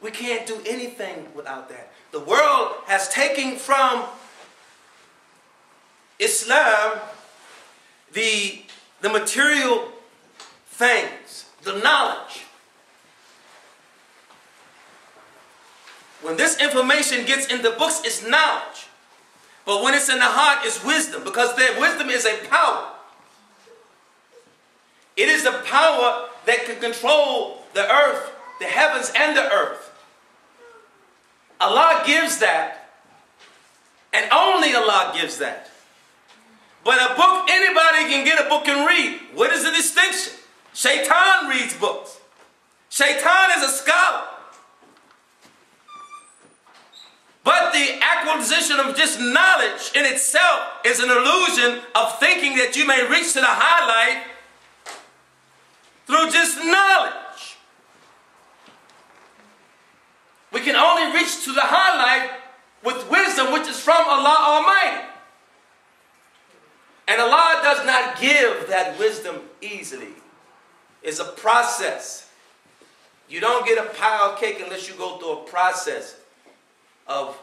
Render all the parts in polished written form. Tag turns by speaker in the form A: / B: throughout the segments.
A: We can't do anything without that. The world has taken from Islam the material things, the knowledge. When this information gets in the books, it's knowledge. But when it's in the heart, it's wisdom, because that wisdom is a power. It is the power that can control the earth, the heavens and the earth. Allah gives that, and only Allah gives that. But a book, anybody can get a book and read. What is the distinction? Shaitan reads books. Shaitan is a scholar. But the acquisition of just knowledge in itself is an illusion of thinking that you may reach to the high life through just knowledge. We can only reach to the high life with wisdom, which is from Allah Almighty. And Allah does not give that wisdom easily. It's a process. You don't get a pie of cake unless you go through a process of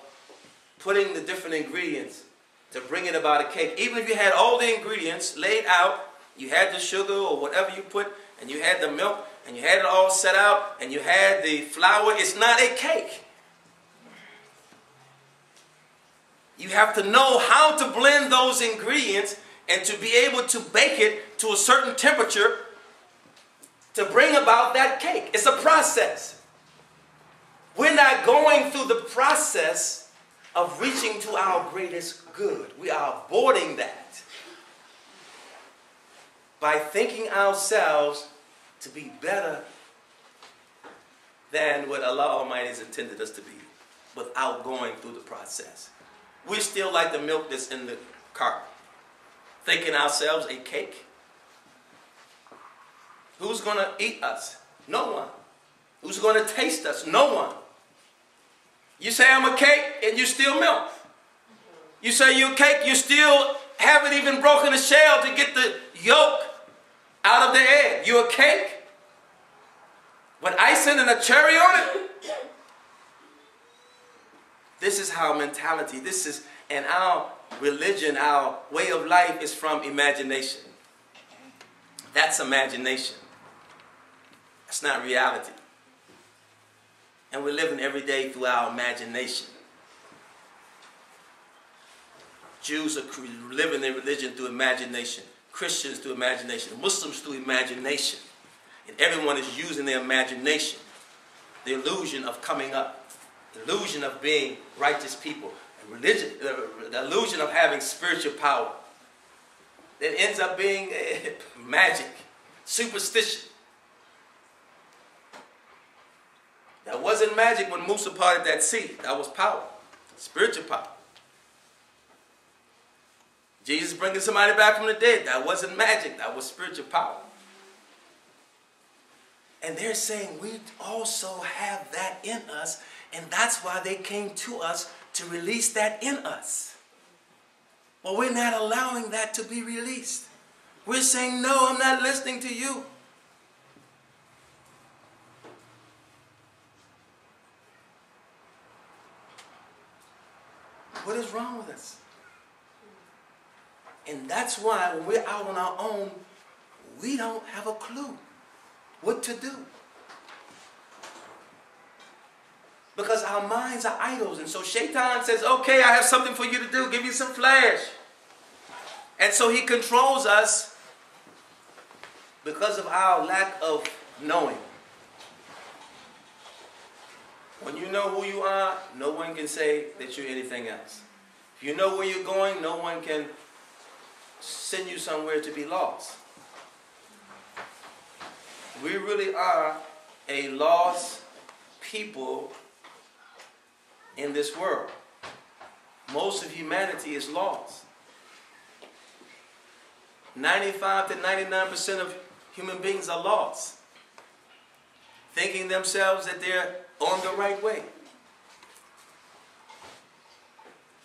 A: putting the different ingredients to bring it about a cake. Even if you had all the ingredients laid out, you had the sugar or whatever you put, and you had the milk, and you had it all set out, and you had the flour, it's not a cake. You have to know how to blend those ingredients and to be able to bake it to a certain temperature to bring about that cake. It's a process. We're not going through the process of reaching to our greatest good. We are avoiding that by thinking ourselves to be better than what Allah Almighty has intended us to be without going through the process. We're still like the milk that's in the carton, thinking ourselves a cake. Who's going to eat us? No one. Who's going to taste us? No one. You say I'm a cake and you're still milk. You say you're a cake, you still haven't even broken the shell to get the yolk out of the egg. You're a cake with icing and a cherry on it. This is how mentality, and our religion, our way of life is from imagination. That's imagination. That's not reality. And we're living every day through our imagination. Jews are living their religion through imagination. Christians through imagination. Muslims through imagination. And everyone is using their imagination. The illusion of coming up. The illusion of being righteous people. Religion, the illusion of having spiritual power. That ends up being magic. Superstition. That wasn't magic when Musa parted that sea. That was power. Spiritual power. Jesus bringing somebody back from the dead. That wasn't magic. That was spiritual power. And they're saying we also have that in us. And that's why they came to us to release that in us. Well, we're not allowing that to be released. We're saying, no, I'm not listening to you. What is wrong with us? And that's why when we're out on our own, we don't have a clue what to do. Because our minds are idols. And so Shaitan says, okay, I have something for you to do. Give you some flash. And so he controls us because of our lack of knowing. When you know who you are, no one can say that you're anything else. If you know where you're going, no one can send you somewhere to be lost. We really are a lost people in this world. Most of humanity is lost. 95 to 99% of human beings are lost, thinking themselves that they're on the right way.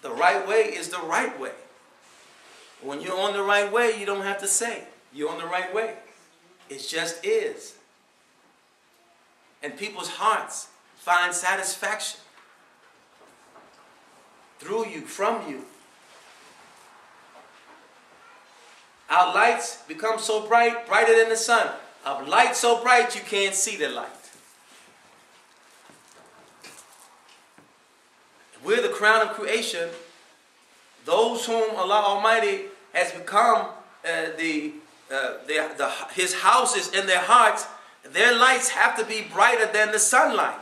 A: The right way is the right way. When you're on the right way, you don't have to say you're on the right way. It just is. And people's hearts find satisfaction through you, from you. Our lights become so bright, brighter than the sun. A light so bright you can't see the light. We're the crown of creation. Those whom Allah Almighty has become His houses in their hearts, their lights have to be brighter than the sunlight.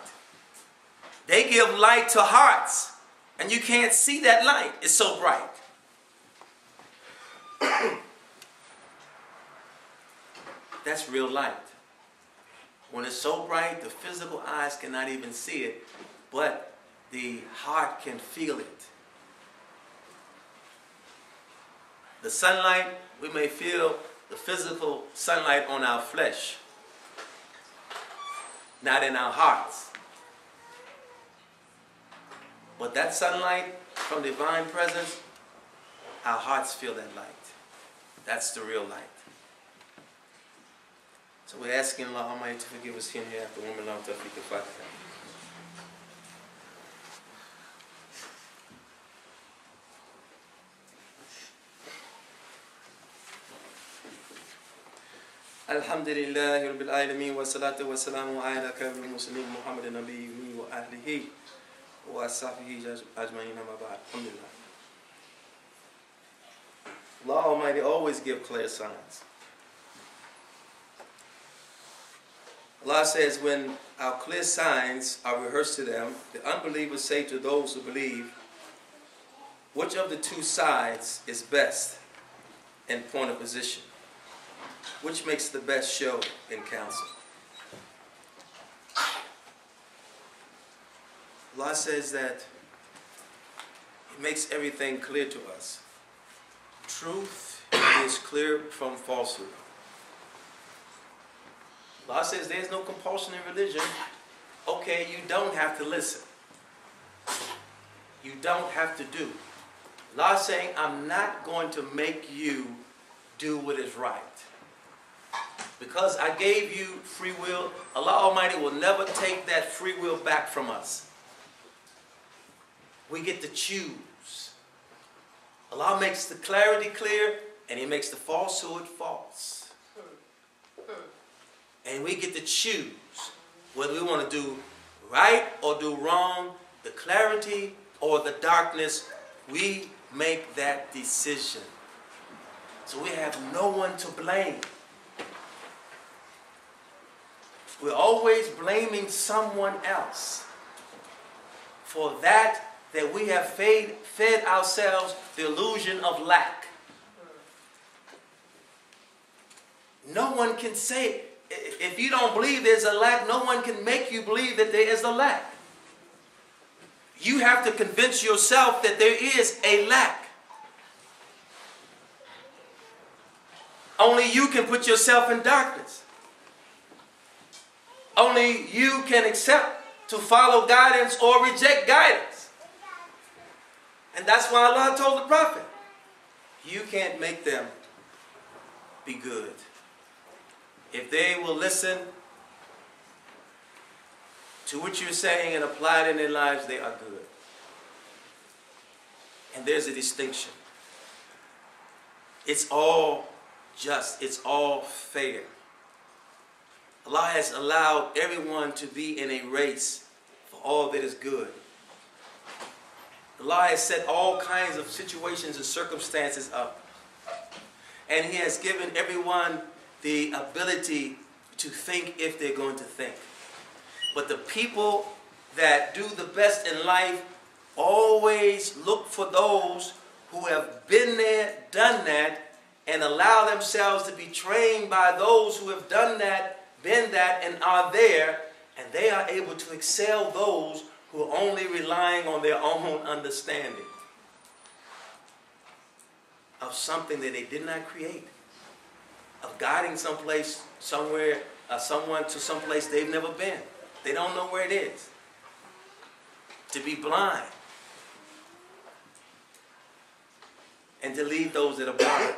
A: They give light to hearts, and you can't see that light. It's so bright. That's real light. When it's so bright, the physical eyes cannot even see it, but the heart can feel it. The sunlight, we may feel the physical sunlight on our flesh, not in our hearts. But that sunlight from divine presence, our hearts feel that light. That's the real light. So we're asking Allah Almighty to forgive us here and hereafter. Woman, long tawfiq al-Fatiha. Alhamdulillahi Rabbil Alameen wa salatu wa salamu ala kabil muslimin Muhammad nabiyyi wa ahlihi wa ashabihi ajma'in amma ba'd. Alhamdulillah. Allah Almighty always give clear signs. Allah says when our clear signs are rehearsed to them, the unbelievers say to those who believe, which of the two sides is best in point of position? Which makes the best show in counsel? Allah says that He makes everything clear to us. Truth is clear from falsehood. Allah says there's no compulsion in religion. Okay, you don't have to listen. You don't have to do. Allah is saying, I'm not going to make you do what is right. Because I gave you free will, Allah Almighty will never take that free will back from us. We get to choose. Allah makes the clarity clear, and He makes the falsehood false. And we get to choose whether we want to do right or do wrong, the clarity or the darkness. We make that decision. So we have no one to blame. We're always blaming someone else for that we have fed ourselves the illusion of lack. No one can say, if you don't believe there's a lack, no one can make you believe that there is a lack. You have to convince yourself that there is a lack. Only you can put yourself in darkness. Only you can accept to follow guidance or reject guidance. And that's why Allah told the Prophet, you can't make them be good. If they will listen to what you're saying and apply it in their lives, they are good. And there's a distinction. It's all just. It's all fair. Allah has allowed everyone to be in a race for all that is good. Allah has set all kinds of situations and circumstances up. And He has given everyone the ability to think if they're going to think. But the people that do the best in life always look for those who have been there, done that, and allow themselves to be trained by those who have done that, been that, and are there, and they are able to excel those who are only relying on their own understanding of something that they did not create, of guiding someplace, somewhere, someone to someplace they've never been. They don't know where it is. To be blind and to lead those that are blind.